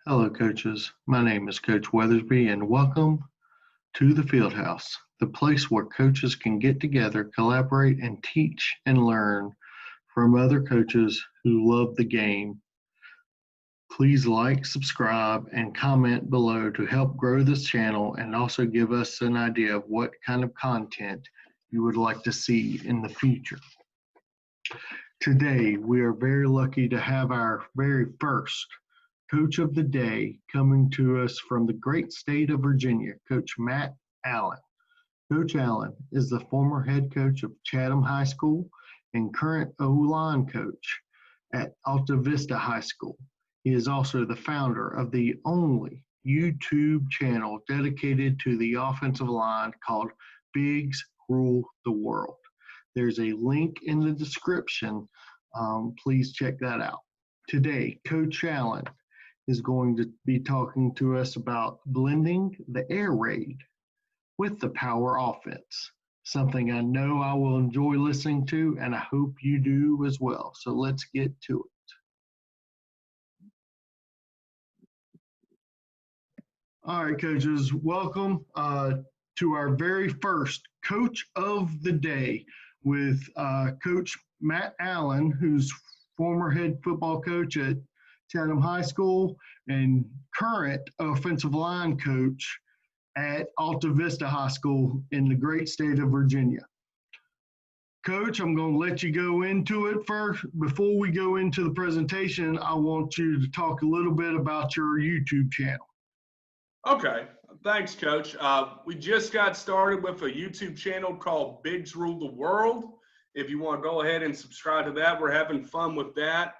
Hello, coaches. My name is Coach Weathersby, and welcome to the Fieldhouse, the place where coaches can get together, collaborate, and teach and learn from other coaches who love the game. Please like, subscribe, and comment below to help grow this channel and also give us an idea of what kind of content you would like to see in the future. Today, we are very lucky to have our very first Coach of the Day coming to us from the great state of Virginia, Coach Matt Allen. Coach Allen is the former head coach of Chatham High School and current O-line coach at Alta Vista High School. He is also the founder of the only YouTube channel dedicated to the offensive line called Bigs Rule the World. There's a link in the description. Please check that out. Today, Coach Allen is going to be talking to us about blending the air raid with the power offense, something I know I will enjoy listening to, and I hope you do as well. So let's get to it. All right, coaches, welcome to our very first Coach of the Day with Coach Matt Allen, who's former head football coach at Chatham High School and current offensive line coach at Alta Vista High School in the great state of Virginia. Coach, I'm going to let you go into it first. Before we go into the presentation, I want you to talk a little bit about your YouTube channel. Okay, thanks, Coach. We just got started with a YouTube channel called Bigs Rule the World. If you want to go ahead and subscribe to that, we're having fun with that.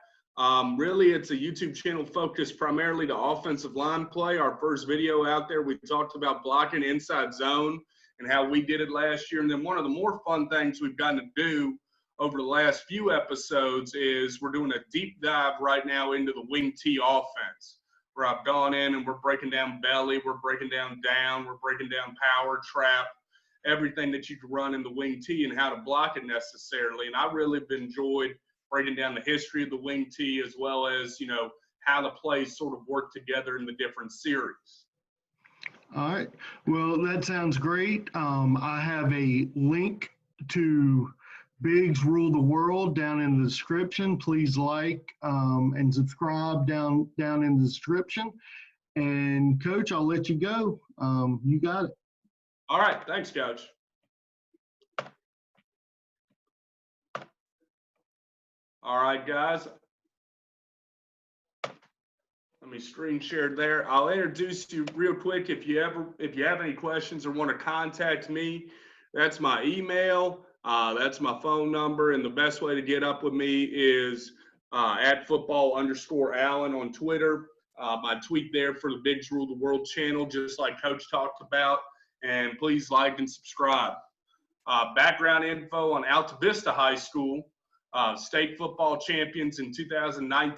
Really, it's a YouTube channel focused primarily to offensive line play. Our first video out there, we talked about blocking inside zone and how we did it last year. And then one of the more fun things we've gotten to do over the last few episodes is we're doing a deep dive right now into the wing T offense, where I've gone in and we're breaking down belly, we're breaking down, we're breaking down power, trap, everything that you can run in the wing T and how to block it necessarily. And I really have enjoyed breaking down the history of the wing T as well as, how the plays sort of work together in the different series. All right. Well, that sounds great. I have a link to Bigs Rule the World down in the description. Please like and subscribe down in the description. And Coach, I'll let you go. You got it. All right. Thanks, Coach. All right, guys. Let me screen share there. I'll introduce you real quick. If you have any questions or want to contact me, that's my email. That's my phone number. And the best way to get up with me is at @football_Allen on Twitter. I tweet there for the Bigs Rule the World channel, just like Coach talked about. And please like and subscribe. Background info on Alta Vista High School. State football champions in 2009,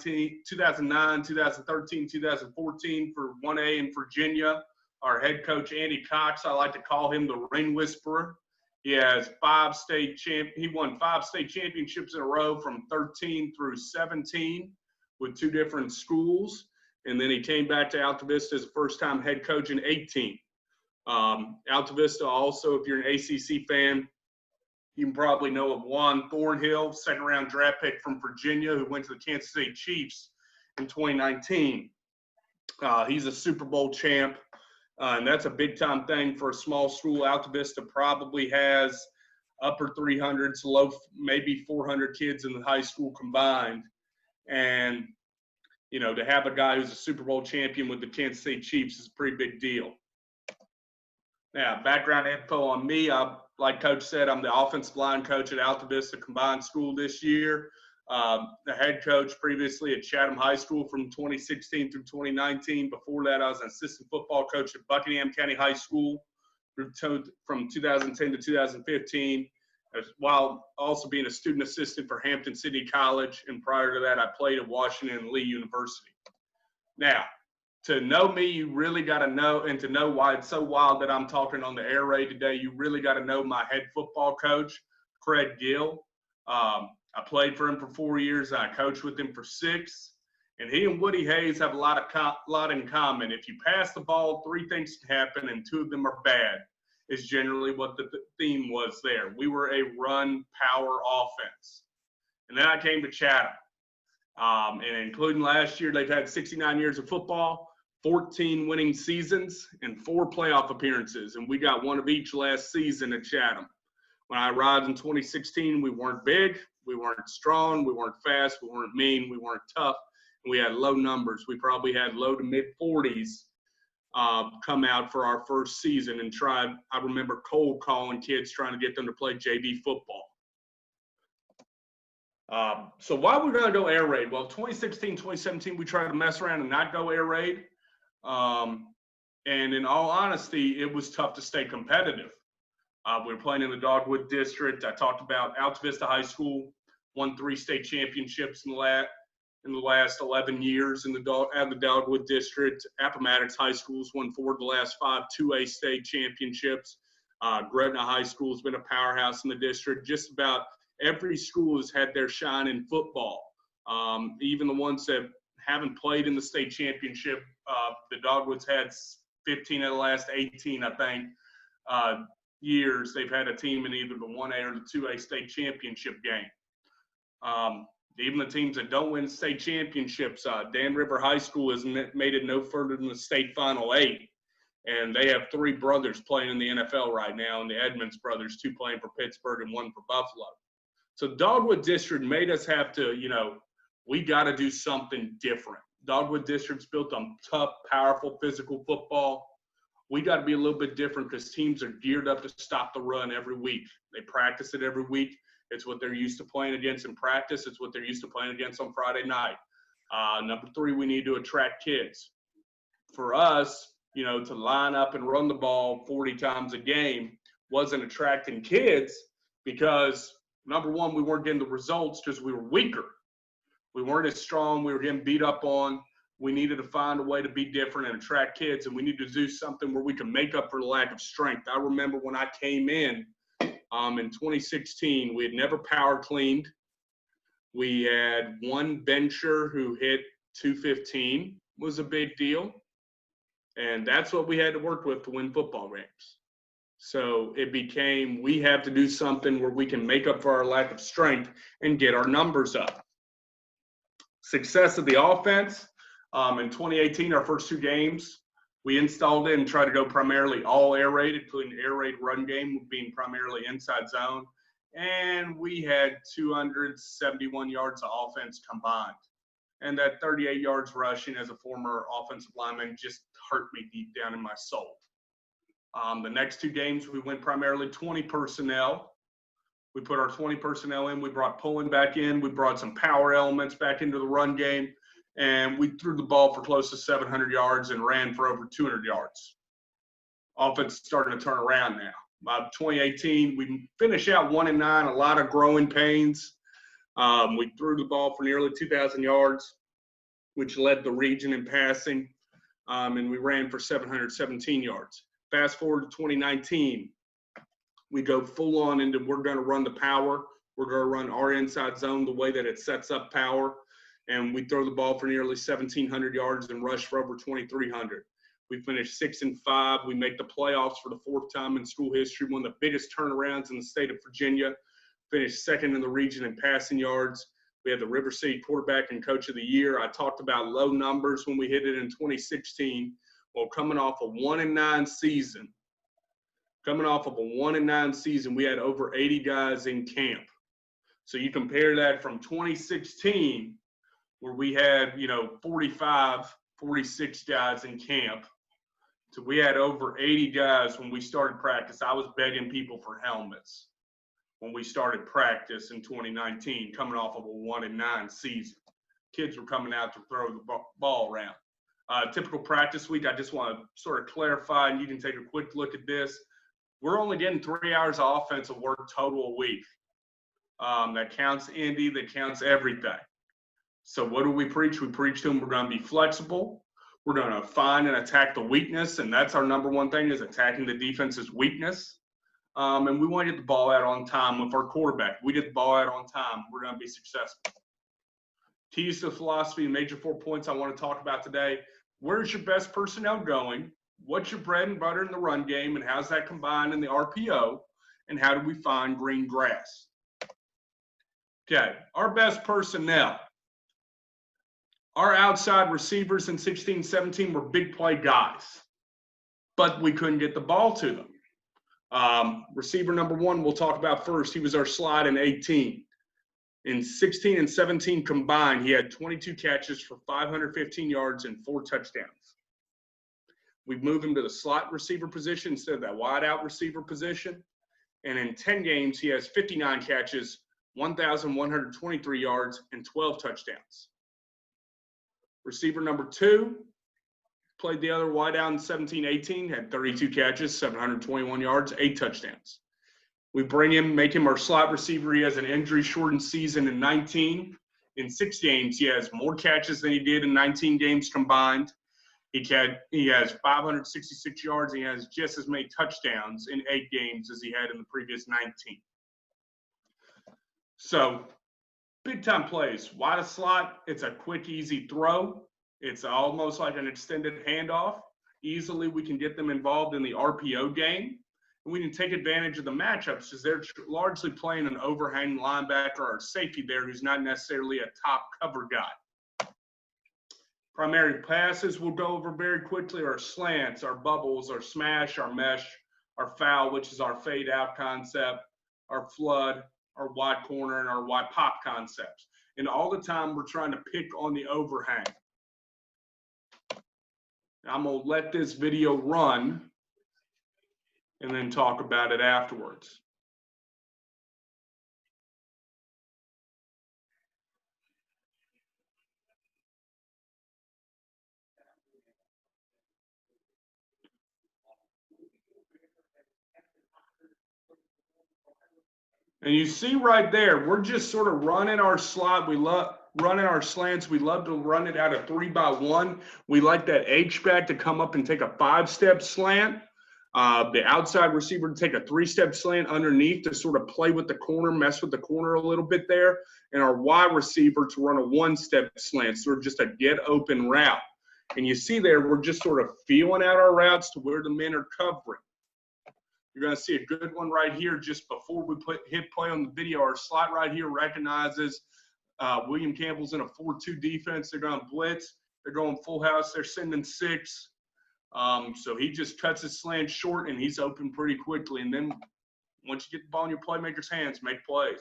2013, 2014 for 1A in Virginia. Our head coach, Andy Cox, I like to call him the Ring Whisperer. He has he won 5 state championships in a row from 13 through 17 with 2 different schools. And then he came back to Alta Vista as a first-time head coach in 18. Alta Vista also, if you're an ACC fan, you can probably know of Juan Thornhill, second-round draft pick from Virginia, who went to the Kansas City Chiefs in 2019. He's a Super Bowl champ, and that's a big-time thing for a small school. Alta Vista probably has upper 300s, low maybe 400 kids in the high school combined. And, to have a guy who's a Super Bowl champion with the Kansas City Chiefs is a pretty big deal. Now, background info on me. Like Coach said, I'm the offensive line coach at Alta Vista Combined School this year. The head coach previously at Chatham High School from 2016 through 2019. Before that, I was an assistant football coach at Buckingham County High School from 2010 to 2015, while also being a student assistant for Hampton City College. And prior to that, I played at Washington and Lee University. Now, to know me, you really got to know, and to know why it's so wild that I'm talking on the air raid today, you really got to know my head football coach, Craig Gill. I played for him for 4 years. I coached with him for 6. And he and Woody Hayes have a lot in common. If you pass the ball, three things can happen, and two of them are bad, is generally what the theme was there. We were a run power offense. And then I came to Chatham. And including last year, they've had 69 years of football, 14 winning seasons, and 4 playoff appearances. And we got one of each last season at Chatham. When I arrived in 2016, we weren't big, we weren't strong, we weren't fast, we weren't mean, we weren't tough. We had low numbers. We probably had low to mid 40s come out for our first season and tried. I remember cold calling kids trying to get them to play JV football. So why we're going to go air raid? Well, 2016, 2017, we tried to mess around and not go air raid. And in all honesty, it was tough to stay competitive. We were playing in the Dogwood District. I talked about Alta Vista High School won 3 state championships in the last 11 years in the Dogwood District. Appomattox High School's won 4 of the last 5 2A state championships. Gretna High School's been a powerhouse in the district. Just about every school has had their shine in football. Even the ones that haven't played in the state championship, the Dogwoods had 15 of the last 18, I think, years. They've had a team in either the 1A or the 2A state championship game. Even the teams that don't win state championships, Dan River High School has made it no further than the state Final 8. And they have 3 brothers playing in the NFL right now, and the Edmonds brothers, 2 playing for Pittsburgh and 1 for Buffalo. So Dogwood District made us have to, we got to do something different. Dogwood District's built on tough, powerful, physical football. We got to be a little bit different because teams are geared up to stop the run every week. They practice it every week. It's what they're used to playing against in practice. It's what they're used to playing against on Friday night. Number 3, we need to attract kids. For us, to line up and run the ball 40 times a game wasn't attracting kids because, number 1, we weren't getting the results because we were weaker. We weren't as strong. We were getting beat up on. We needed to find a way to be different and attract kids, and we needed to do something where we can make up for the lack of strength. I remember when I came in 2016, we had never power cleaned. We had 1 bencher who hit 215, was a big deal. And that's what we had to work with to win football games. So it became, we have to do something where we can make up for our lack of strength and get our numbers up. Success of the offense. In 2018, our first 2 games, we installed it and tried to go primarily all air raid, including air raid run game being primarily inside zone. And we had 271 yards of offense combined. And that 38 yards rushing as a former offensive lineman just hurt me deep down in my soul. The next 2 games, we went primarily 20 personnel. We put our 20 personnel in. We brought pulling back in. We brought some power elements back into the run game. And we threw the ball for close to 700 yards and ran for over 200 yards. Offense starting to turn around now. By 2018, we finished out 1-9, a lot of growing pains. We threw the ball for nearly 2,000 yards, which led the region in passing, and we ran for 717 yards. Fast forward to 2019, we go full on into we're going to run the power. We're going to run our inside zone the way that it sets up power. And we throw the ball for nearly 1,700 yards and rush for over 2,300. We finished 6-5. We make the playoffs for the 4th time in school history, one of the biggest turnarounds in the state of Virginia. Finished 2nd in the region in passing yards. We had the River City Quarterback and Coach of the Year. I talked about low numbers when we hit it in 2016. Well, coming off a 1-9 season, we had over 80 guys in camp. So you compare that from 2016, where we had, 45, 46 guys in camp. So we had over 80 guys when we started practice. I was begging people for helmets when we started practice in 2019, coming off of a 1-9 season. Kids were coming out to throw the ball around. Typical practice week, I just want to sort of clarify, and you can take a quick look at this. We're only getting 3 hours of offensive work total a week. That counts Indy, that counts everything. So what do we preach? We preach to them we're going to be flexible. We're going to find and attack the weakness, and that's our number 1 thing is attacking the defense's weakness. And we want to get the ball out on time with our quarterback. We get the ball out on time, we're going to be successful. Keys to philosophy and major 4 points I want to talk about today. Where's your best personnel going? What's your bread and butter in the run game, and how's that combined in the RPO? And how do we find green grass? Okay, our best personnel. Our outside receivers in 16-17 were big play guys, but we couldn't get the ball to them. Receiver number 1 we'll talk about first. He was our slide in 18. In 16 and 17 combined, he had 22 catches for 515 yards and 4 touchdowns. We've moved him to the slot receiver position instead of that wide out receiver position. And in 10 games, he has 59 catches, 1,123 yards, and 12 touchdowns. Receiver number 2 played the other wide out in 17-18, had 32 catches, 721 yards, 8 touchdowns. We bring him, make him our slot receiver. He has an injury-shortened season in 19. In 6 games, he has more catches than he did in 19 games combined. He has 566 yards. He has just as many touchdowns in 8 games as he had in the previous 19. So, big-time plays. Wide of slot, it's a quick, easy throw. It's almost like an extended handoff. Easily, we can get them involved in the RPO game. And we can take advantage of the matchups because they're largely playing an overhang linebacker or safety there who's not necessarily a top cover guy. Primary passes we'll go over very quickly are slants, our bubbles, our smash, our mesh, our foul, which is our fade out concept, our flood, our wide corner, and our wide pop concepts. And all the time we're trying to pick on the overhang. I'm going to let this video run and then talk about it afterwards. And you see right there, we're just sort of running our slot. We love running our slants. We love to run it out of 3-by-1. We like that H-back to come up and take a 5-step slant. The outside receiver to take a 3-step slant underneath to sort of play with the corner, mess with the corner a little bit there. And our wide receiver to run a 1-step slant, sort of just a get open route. And you see there, we're just sort of feeling out our routes to where the men are covering. You're going to see a good one right here just before we hit play on the video. Our slot right here recognizes William Campbell's in a 4-2 defense. They're going to blitz. They're going full house. They're sending 6. So he just cuts his slant short, and he's open pretty quickly. And then once you get the ball in your playmaker's hands, make plays.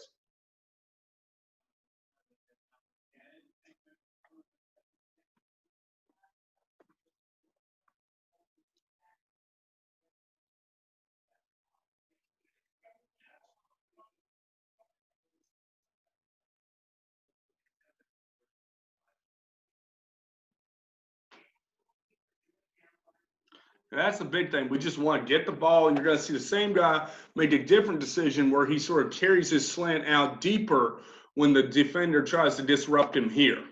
And that's the big thing. We just want to get the ball, and you're going to see the same guy make a different decision where he sort of carries his slant out deeper when the defender tries to disrupt him here.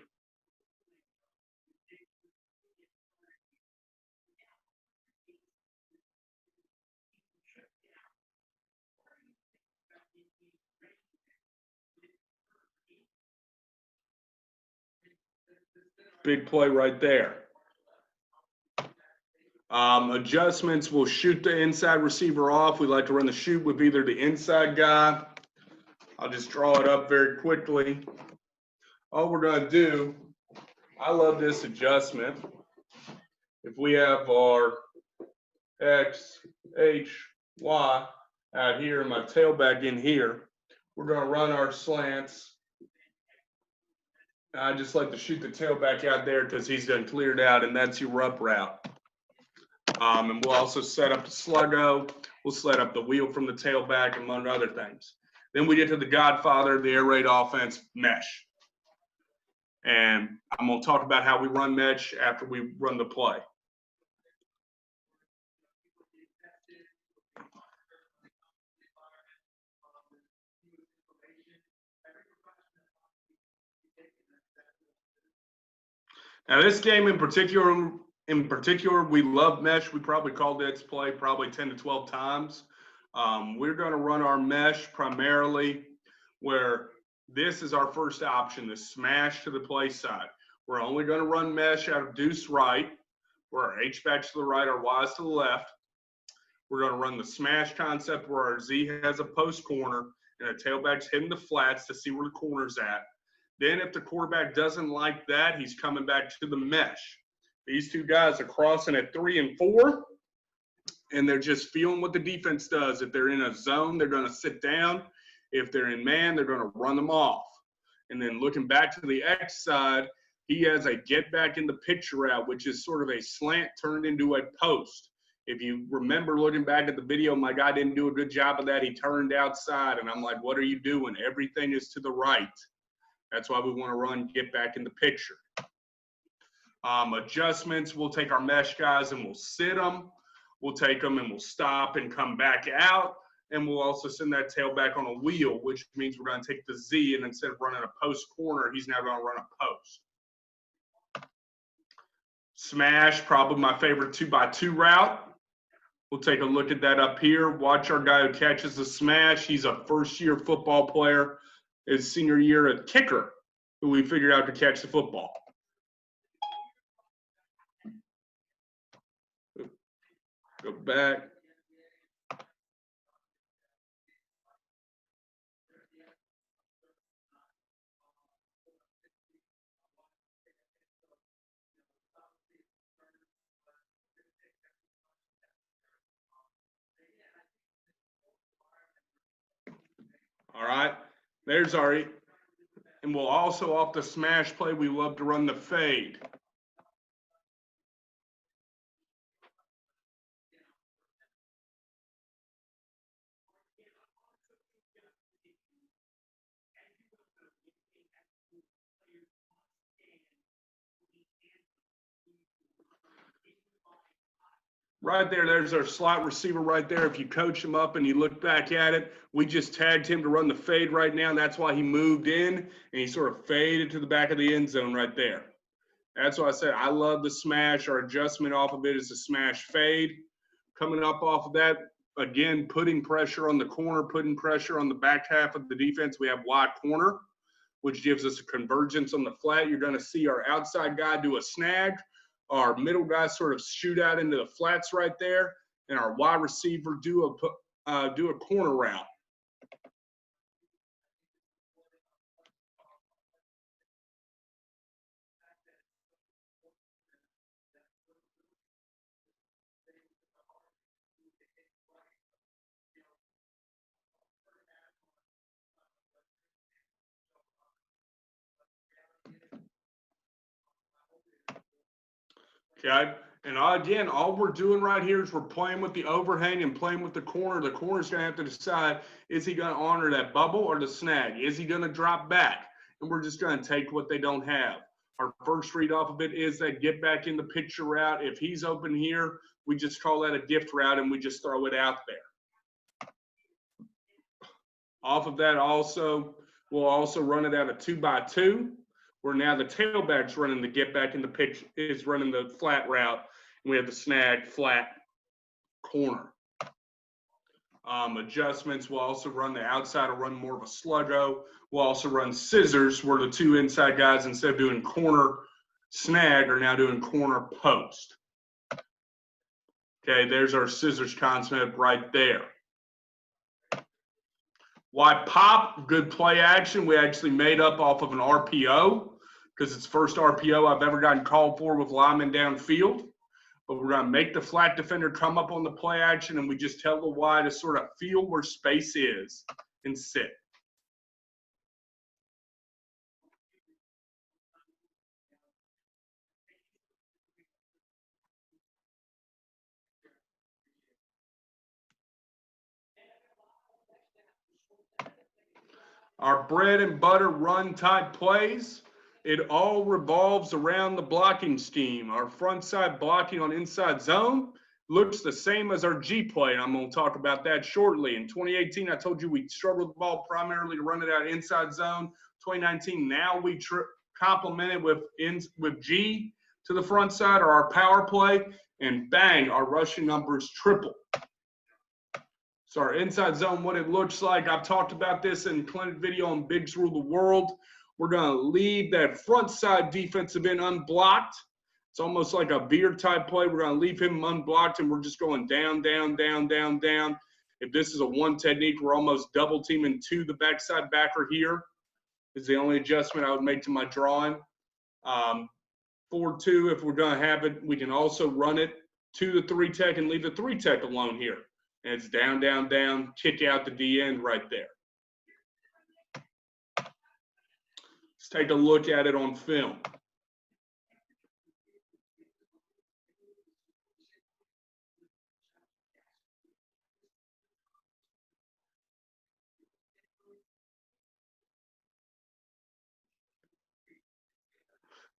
Big play right there. Adjustments, we'll shoot the inside receiver off. We like to run the shoot with either the inside guy. I'll just draw it up very quickly. All we're going to do, I love this adjustment. If we have our X, H, Y out here and my tailback in here, we're going to run our slants. I just like to shoot the tailback out there because he's done cleared out, and that's your up route. And we'll also set up the sluggo. We'll set up the wheel from the tailback, among other things. Then we get to the godfather of the air raid offense, mesh. And I'm going to talk about how we run mesh after we run the play. Now, this game in particular, we love mesh. We probably called this play probably 10 to 12 times. We're going to run our mesh primarily where this is our first option, the smash to the play side. We're only going to run mesh out of deuce right, where our H-backs to the right, our Y's to the left. We're going to run the smash concept where our Z has a post corner and the tailback's hitting the flats to see where the corner's at. Then if the quarterback doesn't like that, he's coming back to the mesh. These two guys are crossing at 3 and 4, and they're just feeling what the defense does. If they're in a zone, they're going to sit down. If they're in man, they're going to run them off. And then looking back to the X side, he has a get back in the picture route, which is sort of a slant turned into a post. If you remember looking back at the video, my guy didn't do a good job of that. He turned outside, and I'm like, what are you doing? Everything is to the right. That's why we want to run get back in the picture. Adjustments, we'll take our mesh guys and we'll sit them. We'll take them and we'll stop and come back out. And we'll also send that tailback on a wheel, which means we're going to take the Z, and instead of running a post corner, he's now going to run a post. Smash, probably my favorite 2x2 route. We'll take a look at that up here. Watch our guy who catches the smash. He's a first-year football player. His senior year, a kicker who we figured out to catch the football. Go back. All right, there's our, and we'll also off the smash play, we love to run the fade. Right there, there's our slot receiver right there. If you coach him up and you look back at it, we just tagged him to run the fade right now, and that's why he moved in, and he sort of faded to the back of the end zone right there. That's why I said I love the smash. Our adjustment off of it is the smash fade. Coming up off of that, again, putting pressure on the corner, putting pressure on the back half of the defense. We have wide corner, which gives us a convergence on the flat. You're going to see our outside guy do a snag. Our middle guy sort of shoot out into the flats right there, and our wide receiver do a corner route. Okay, and again, all we're doing right here is we're playing with the overhang and playing with the corner. The corner's going to have to decide, is he going to honor that bubble or the snag? Is he going to drop back? And we're just going to take what they don't have. Our first read off of it is that get back in the picture route. If he's open here, we just call that a gift route and we just throw it out there. Off of that also, we'll also run it out of 2x2. Where now the tailback's running the get back in the pitch, is running the flat route, and we have the snag flat corner. Adjustments, we'll also run the outside, will run more of a sluggo. We'll also run scissors, where the two inside guys, instead of doing corner snag, are now doing corner post. Okay, there's our scissors concept right there. Why pop? Good play action. We actually made up off of an RPO, because it's the first RPO I've ever gotten called for with linemen downfield. But we're going to make the flat defender come up on the play action, and we just tell the Y to sort of feel where space is and sit. Our bread and butter run type plays, it all revolves around the blocking scheme. Our front side blocking on inside zone looks the same as our G play, and I'm going to talk about that shortly. In 2018, I told you we struggled the ball primarily to run it out inside zone. 2019, now we complement it with G to the front side, or our power play, and bang, our rushing numbers triple. So our inside zone, what it looks like, I've talked about this in clinic video on Bigs Rule the World. We're going to leave that front side defensive end unblocked. It's almost like a veer type play. We're going to leave him unblocked, and we're just going down, down, down, down, down. If this is a one technique, we're almost double teaming to the backside backer here. Is the only adjustment I would make to my drawing. 4-2, if we're going to have it, we can also run it to the 3 tech and leave the 3 tech alone here. And it's down, down, down, kick out the D end right there. Let's take a look at it on film.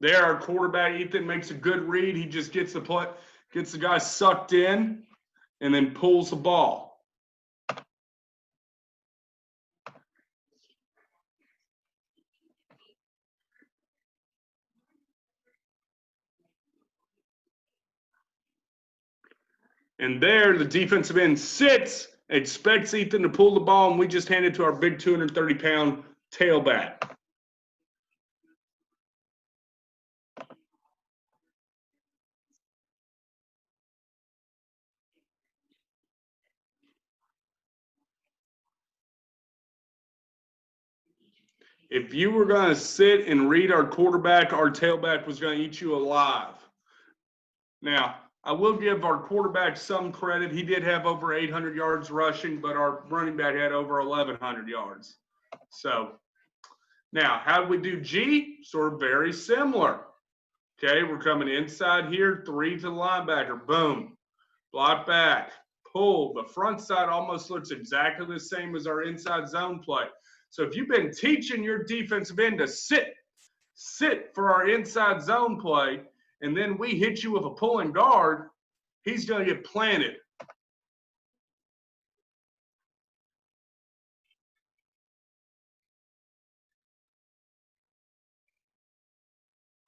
There, our quarterback, Ethan, makes a good read. He just gets the guy sucked in and then pulls the ball. And there, the defensive end sits, expects Ethan to pull the ball, and we just hand it to our big 230-pound tailback. If you were going to sit and read our quarterback, our tailback was going to eat you alive. Now, I will give our quarterback some credit. He did have over 800 yards rushing, but our running back had over 1,100 yards. So, now, how do we do G? Sort of very similar. Okay, we're coming inside here, 3 to the linebacker. Boom. Block back. Pull. The front side almost looks exactly the same as our inside zone play. So if you've been teaching your defensive end to sit for our inside zone play, and then we hit you with a pulling guard, he's going to get planted.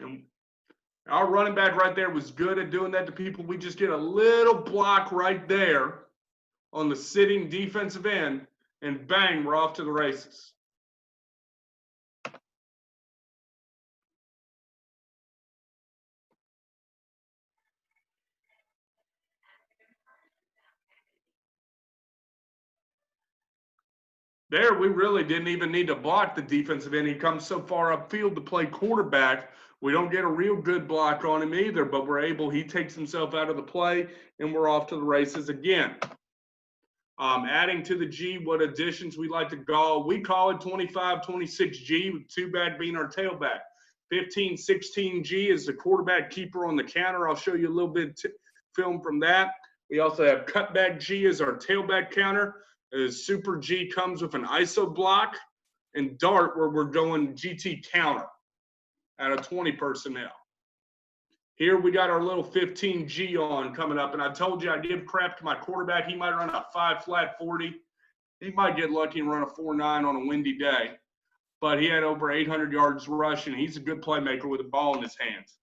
And our running back right there was good at doing that to people. We just get a little block right there on the sitting defensive end, and bang, we're off to the races. There, we really didn't even need to block the defensive end. He comes so far upfield to play quarterback. We don't get a real good block on him either, but we're able, he takes himself out of the play, and we're off to the races again. Adding to the G, what additions we like to call, we call it 25-26G, with 2 back being our tailback. 15-16G is the quarterback keeper on the counter. I'll show you a little bit film from that. We also have cutback G as our tailback counter. Super G comes with an ISO block, and Dart, where we're going GT counter out of 20 personnel. Here we got our little 15G on coming up, and I told you I give crap to my quarterback. He might run a 5 flat 40. He might get lucky and run a 4.9 on a windy day, but he had over 800 yards rushing. He's a good playmaker with a ball in his hands.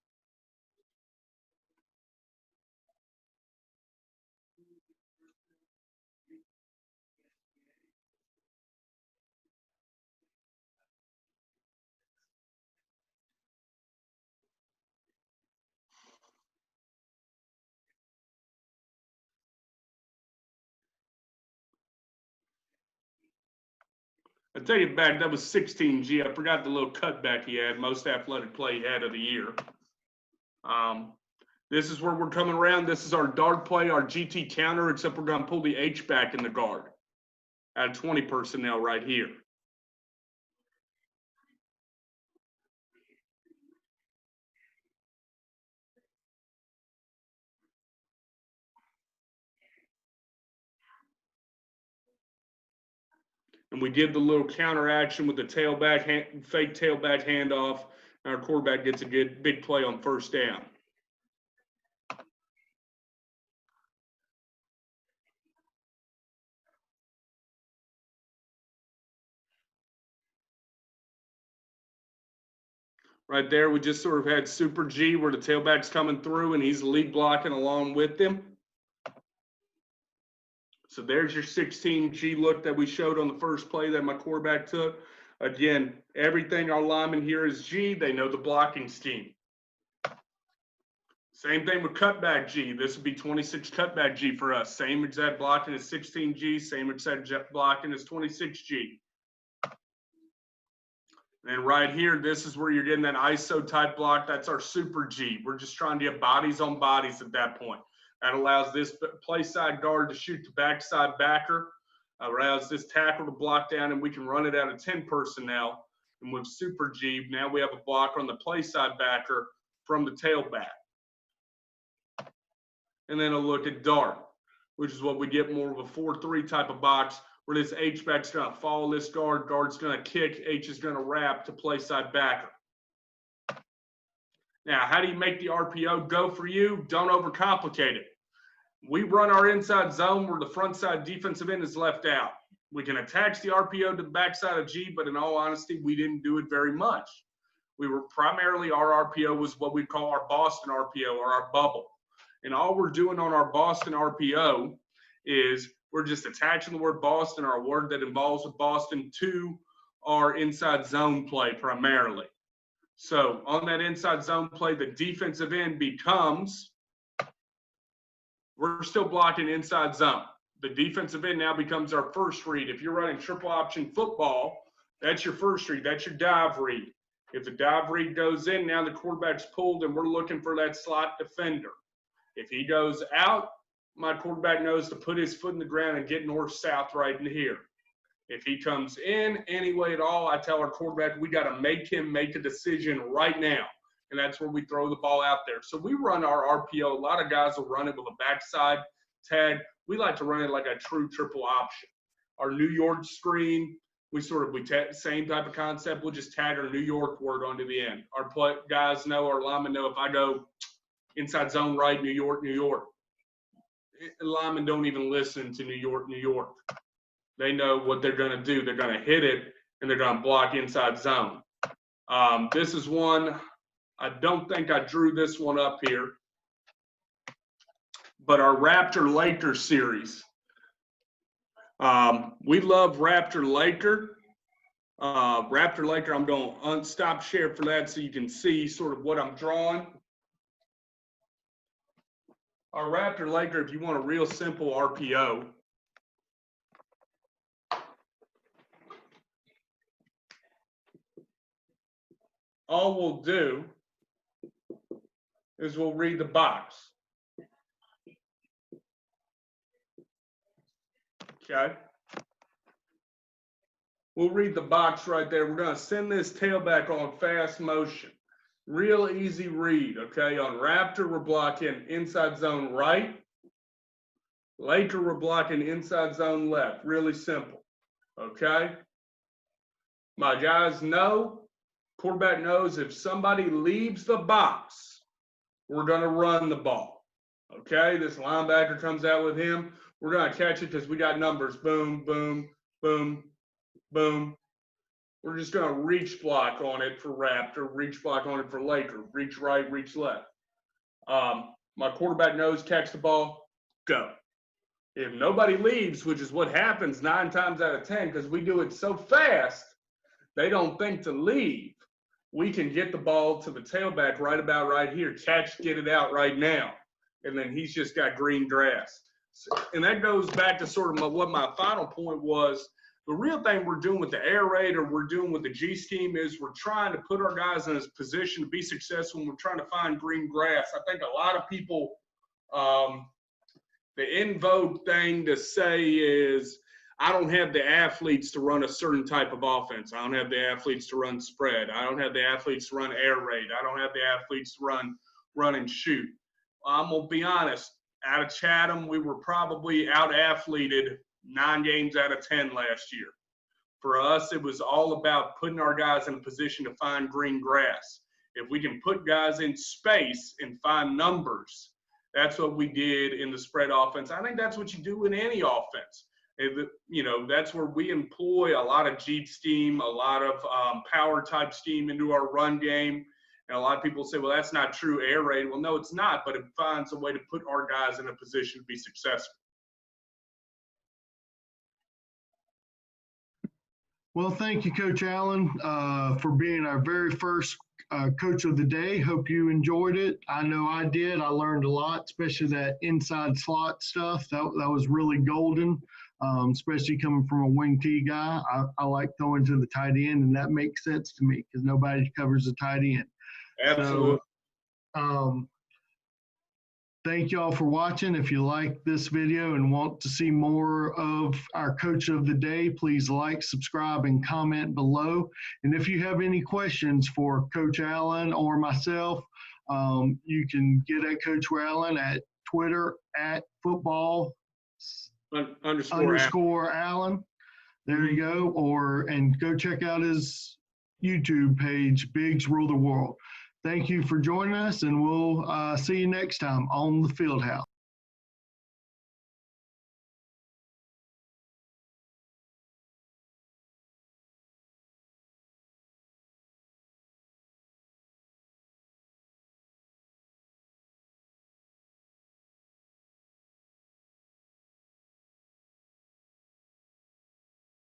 I take it back, that was 16G. I forgot the little cutback he had, most athletic play he had of the year. This is where we're coming around. This is our dart play, our GT counter, except we're going to pull the H back in the guard out of 20 personnel right here. And we give the little counter action with the tailback, fake tailback handoff, and our quarterback gets a good big play on first down. Right there, we just sort of had Super G where the tailback's coming through and he's lead blocking along with them. So there's your 16G look that we showed on the first play that my quarterback took. Again, everything our linemen here is G. They know the blocking scheme. Same thing with cutback G. This would be 26 cutback G for us. Same exact blocking as 16G, same exact blocking as 26G. And right here, this is where you're getting that ISO type block. That's our super G. We're just trying to get bodies on bodies at that point. That allows this play side guard to shoot the backside backer, allows this tackle to block down, and we can run it out of 10 personnel. And with super G, now we have a blocker on the play side backer from the tailback. And then a look at dart, which is what we get more of a 4-3 type of box, where this H-back's going to follow this guard, guard's going to kick, H is going to wrap to play side backer. Now, how do you make the RPO go for you? Don't overcomplicate it. We run our inside zone where the front side defensive end is left out. We can attach the RPO to the backside of G, but in all honesty, we didn't do it very much. We were primarily, our RPO was what we call our Boston RPO or our bubble. And all we're doing on our Boston RPO is we're just attaching the word Boston or a word that involves with Boston to our inside zone play primarily. So on that inside zone play, the defensive end becomes, we're still blocking inside zone. The defensive end now becomes our first read. If you're running triple option football, that's your first read. That's your dive read. If the dive read goes in, now the quarterback's pulled and we're looking for that slot defender. If he goes out, my quarterback knows to put his foot in the ground and get north-south right in here. If he comes in any way at all, I tell our quarterback, we got to make him make a decision right now. And that's where we throw the ball out there. So we run our RPO. A lot of guys will run it with a backside tag. We like to run it like a true triple option. Our New York screen, same type of concept. We'll just tag our New York word onto the end. Our guys know, our linemen know, if I go inside zone right, New York, New York. Linemen don't even listen to New York, New York. They know what they're going to do. They're going to hit it, and they're going to block inside zone. This is one, I don't think I drew this one up here, but our Raptor-Laker series. We love Raptor-Laker. Raptor-Laker, I'm going to unstop share for that so you can see sort of what I'm drawing. Our Raptor-Laker, if you want a real simple RPO, all we'll do is we'll read the box. Okay? We'll read the box right there. We're going to send this tailback on fast motion. Real easy read, okay? On Raptor, we're blocking inside zone right. Laker, we're blocking inside zone left. Really simple, okay? My guys know, quarterback knows if somebody leaves the box, we're going to run the ball, okay? This linebacker comes out with him. We're going to catch it because we got numbers. Boom, boom, boom, boom. We're just going to reach block on it for Raptor, reach block on it for Laker, reach right, reach left. My quarterback knows, catch the ball, go. If nobody leaves, which is what happens 9 times out of 10, because we do it so fast, they don't think to leave. We can get the ball to the tailback right about right here, catch, get it out right now. And then he's just got green grass. And that goes back to sort of what my final point was. The real thing we're doing with the air raid or we're doing with the G scheme is we're trying to put our guys in a position to be successful and we're trying to find green grass. I think a lot of people, the in vogue thing to say is, I don't have the athletes to run a certain type of offense. I don't have the athletes to run spread. I don't have the athletes to run air raid. I don't have the athletes to run and shoot. I'm going to be honest. Out of Chatham, we were probably out-athleted 9 games out of 10 last year. For us, it was all about putting our guys in a position to find green grass. If we can put guys in space and find numbers, that's what we did in the spread offense. I think that's what you do in any offense. That's where we employ a lot of G scheme, a lot of power type scheme into our run game. And a lot of people say, well, that's not true air raid. Well, no, it's not, but it finds a way to put our guys in a position to be successful. Well, thank you, Coach Allen, for being our very first Coach of the Day. Hope you enjoyed it. I know I did. I learned a lot, especially that inside slot stuff. That was really golden, especially coming from a wing T guy. I like throwing to the tight end, and that makes sense to me because nobody covers the tight end. Absolutely. So, thank y'all for watching. If you like this video and want to see more of our Coach of the Day, please like, subscribe, and comment below. And if you have any questions for Coach Allen or myself, you can get at Coach Allen at Twitter at football underscore Allen. There you go. And go check out his YouTube page, Biggs Rule the World. Thank you for joining us, and we'll see you next time on the Field House.